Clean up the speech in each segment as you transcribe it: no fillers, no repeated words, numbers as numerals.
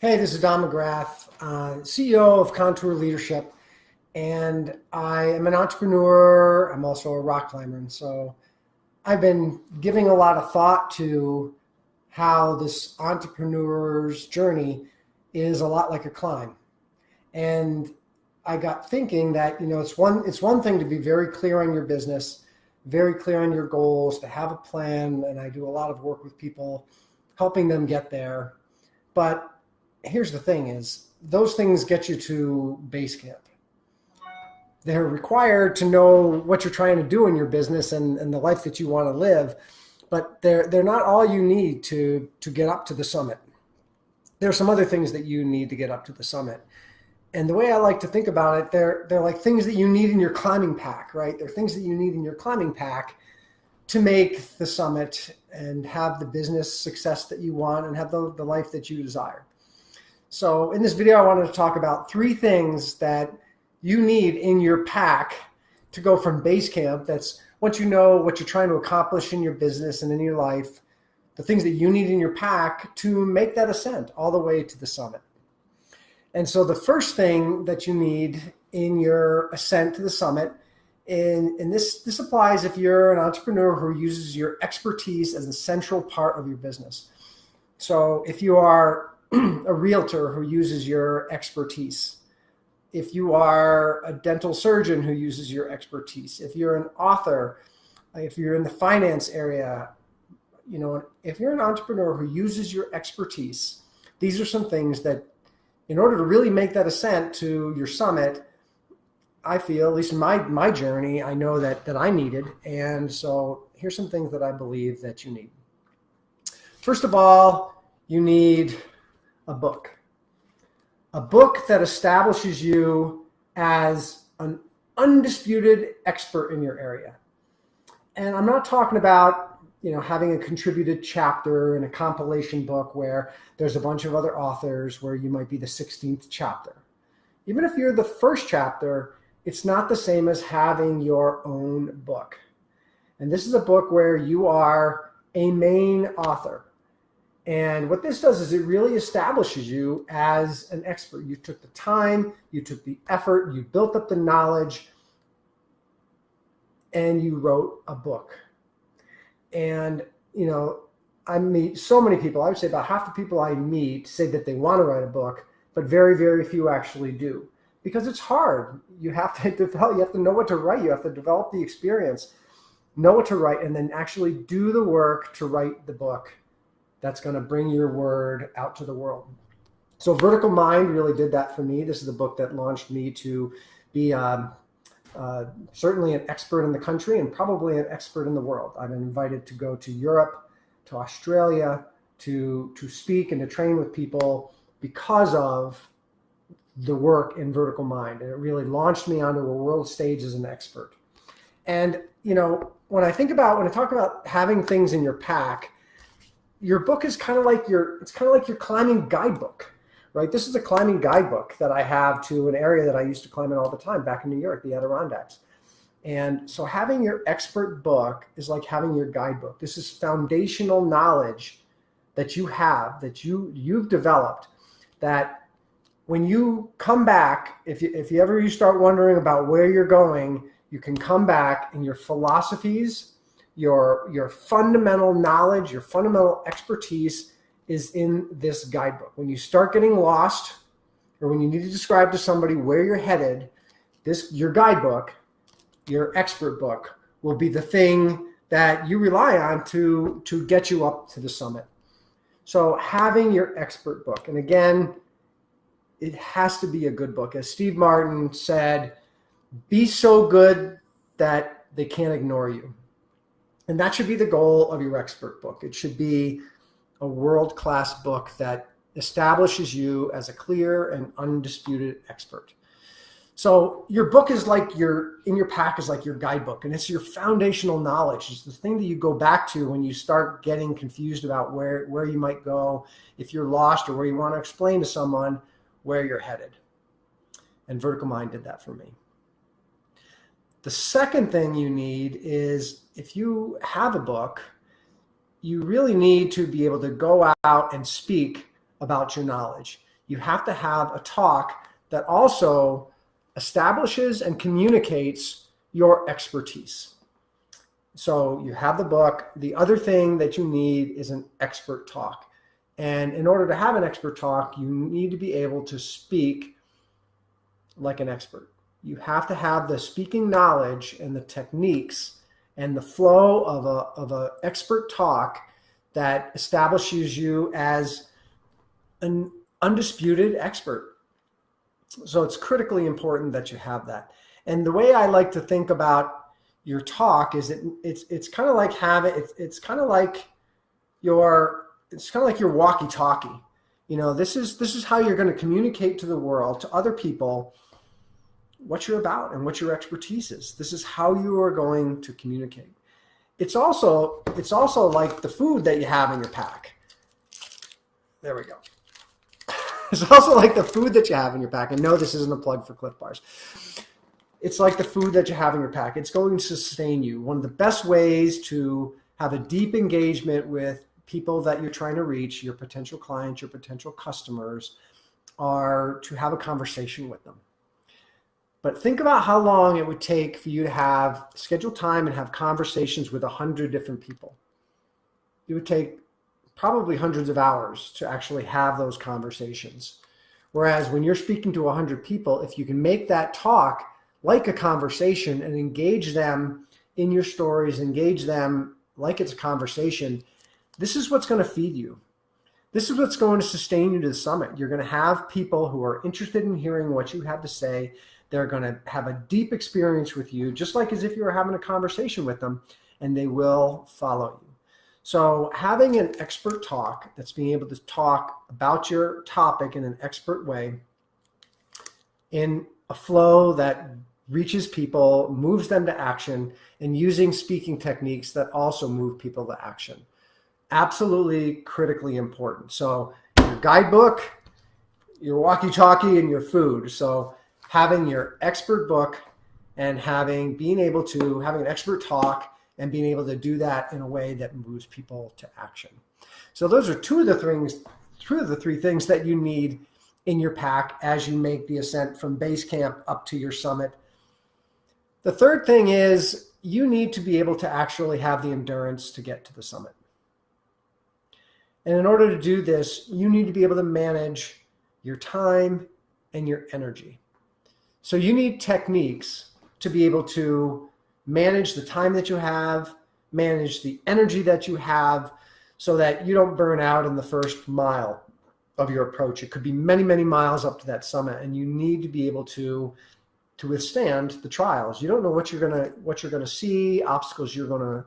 Hey, this is Don McGrath, CEO of Contour Leadership, and I am an entrepreneur. I'm also a rock climber, and so I've been giving a lot of thought to how this entrepreneur's journey is a lot like a climb. And I got thinking that it's one thing to be very clear on your business, very clear on your goals, to have a plan, and I do a lot of work with people, helping them get there. But here's the thing is those things get you to base camp. They're required to know what you're trying to do in your business and the life that you want to live, but they're not all you need to get up to the summit. There are some other things that you need to get up to the summit. And the way I like to think about it, they're like things that you need in your climbing pack, right? They're things that you need in your climbing pack to make the summit and have the business success that you want and have the life that you desire. So in this video, I wanted to talk about 3 things that you need in your pack to go from base camp. That's once you know what you're trying to accomplish in your business and in your life, the things that you need in your pack to make that ascent all the way to the summit. And so the first thing that you need in your ascent to the summit, and this applies if you're an entrepreneur who uses your expertise as a central part of your business. So if you are a realtor who uses your expertise, if you are a dental surgeon who uses your expertise, if you're an author, if you're in the finance area, if you're an entrepreneur who uses your expertise, these are some things that in order to really make that ascent to your summit, I feel, at least in my journey, I know that I needed. And so here's some things that I believe that you need. First of all, you need a book that establishes you as an undisputed expert in your area. And I'm not talking about, having a contributed chapter in a compilation book where there's a bunch of other authors where you might be the 16th chapter. Even if you're the first chapter, it's not the same as having your own book. And this is a book where you are a main author. And what this does is it really establishes you as an expert. You took the time, you took the effort, you built up the knowledge, and you wrote a book. And, I meet so many people. I would say about half the people I meet say that they want to write a book, but very, very few actually do. Because it's hard. You have to know what to write. You have to develop the experience, know what to write, and then actually do the work to write the book that's going to bring your word out to the world. So Vertical Mind really did that for me. This is the book that launched me to be certainly an expert in the country and probably an expert in the world. I've been invited to go to Europe, to Australia, to speak and to train with people because of the work in Vertical Mind. And it really launched me onto a world stage as an expert. And, when I talk about having things in your pack, your book is kind of like your climbing guidebook, right? This is a climbing guidebook that I have to an area that I used to climb in all the time back in New York, the Adirondacks. And so having your expert book is like having your guidebook. This is foundational knowledge that you have, that you've developed, that when you come back, if you ever start wondering about where you're going, you can come back and your philosophies, your fundamental knowledge, your fundamental expertise is in this guidebook. When you start getting lost, or when you need to describe to somebody where you're headed, your guidebook, your expert book, will be the thing that you rely on to get you up to the summit. So having your expert book, and again, it has to be a good book. As Steve Martin said, be so good that they can't ignore you. And that should be the goal of your expert book. It should be a world-class book that establishes you as a clear and undisputed expert. So your book is like in your pack is like your guidebook, and it's your foundational knowledge. It's the thing that you go back to when you start getting confused about where you might go, if you're lost, or where you want to explain to someone where you're headed. And Vertical Mind did that for me. The second thing you need is, if you have a book, you really need to be able to go out and speak about your knowledge. you have to have a talk that also establishes and communicates your expertise. So you have the book. The other thing that you need is an expert talk. And in order to have an expert talk, you need to be able to speak like an expert. You have to have the speaking knowledge and the techniques and the flow of a expert talk that establishes you as an undisputed expert. So it's critically important that you have that. And the way I like to think about your talk is it's kind of like it's kind of like your walkie-talkie. You know, this is how you're going to communicate to the world, to other people, what you're about and what your expertise is. This is how you are going to communicate. It's also like the food that you have in your pack. There we go. It's also like the food that you have in your pack. And no, this isn't a plug for Cliff Bars. It's like the food that you have in your pack. It's going to sustain you. One of the best ways to have a deep engagement with people that you're trying to reach, your potential clients, your potential customers, are to have a conversation with them. But think about how long it would take for you to have scheduled time and have conversations with 100 different people. It would take probably hundreds of hours to actually have those conversations. Whereas when you're speaking to 100 people, if you can make that talk like a conversation and engage them in your stories, engage them like it's a conversation, this is what's going to feed you. This is what's going to sustain you to the summit. You're going to have people who are interested in hearing what you have to say. They're going to have a deep experience with you, just like as if you were having a conversation with them, and they will follow you. So having an expert talk that's being able to talk about your topic in an expert way, in a flow that reaches people, moves them to action, and using speaking techniques that also move people to action. Absolutely critically important. So your guidebook, your walkie-talkie, and your food. So having your expert book and having an expert talk and being able to do that in a way that moves people to action. So those are two of the three things that you need in your pack as you make the ascent from base camp up to your summit. The third thing is you need to be able to actually have the endurance to get to the summit. And in order to do this, you need to be able to manage your time and your energy. So you need techniques to be able to manage the time that you have, manage the energy that you have, so that you don't burn out in the first mile of your approach. It could be many, many miles up to that summit, and you need to be able to withstand the trials. You don't know what you're gonna see, obstacles you're gonna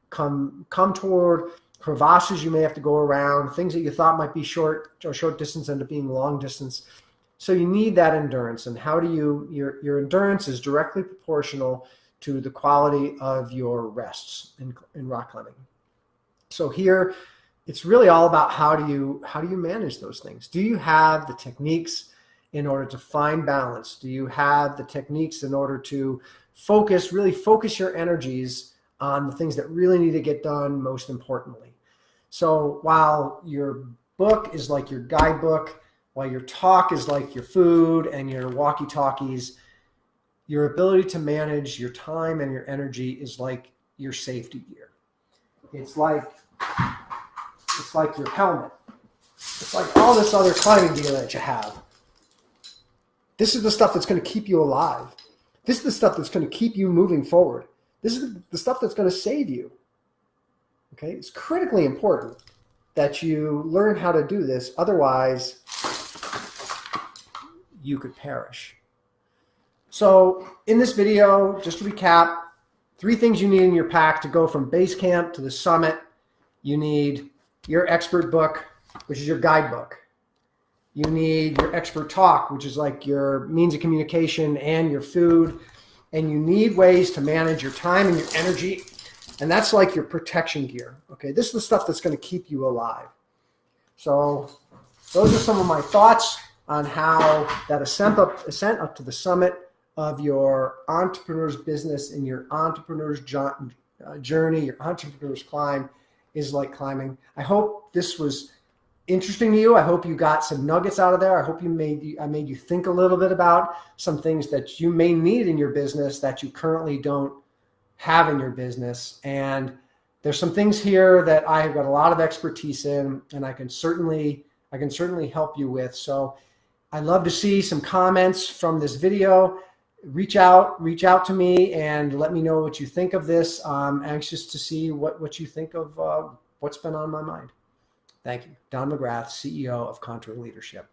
come toward, crevasses you may have to go around, things that you thought might be short distance end up being long distance. So you need that endurance. And how do your endurance is directly proportional to the quality of your rests in rock climbing. So here, it's really all about how do you manage those things? Do you have the techniques in order to find balance? Do you have the techniques in order to really focus your energies on the things that really need to get done most importantly? So while your book is like your guidebook, while your talk is like your food and your walkie-talkies, your ability to manage your time and your energy is like your safety gear. It's like your helmet. It's like all this other climbing gear that you have. This is the stuff that's going to keep you alive. This is the stuff that's going to keep you moving forward. This is the stuff that's going to save you. Okay? It's critically important that you learn how to do this. Otherwise, you could perish. So in this video, just to recap, 3 things you need in your pack to go from base camp to the summit. You need your expert book, which is your guidebook. You need your expert talk, which is like your means of communication and your food. And you need ways to manage your time and your energy. And that's like your protection gear. Okay, this is the stuff that's going to keep you alive. So those are some of my thoughts on how that ascent up to the summit of your entrepreneur's business and your entrepreneur's journey, your entrepreneur's climb is like climbing. I hope this was interesting to you. I hope you got some nuggets out of there. I hope I made you think a little bit about some things that you may need in your business that you currently don't have in your business. And there's some things here that I have got a lot of expertise in, and I can certainly help you with. So I'd love to see some comments from this video. Reach out to me and let me know what you think of this. I'm anxious to see what you think of what's been on my mind. Thank you. Don McGrath, CEO of Contour Leadership.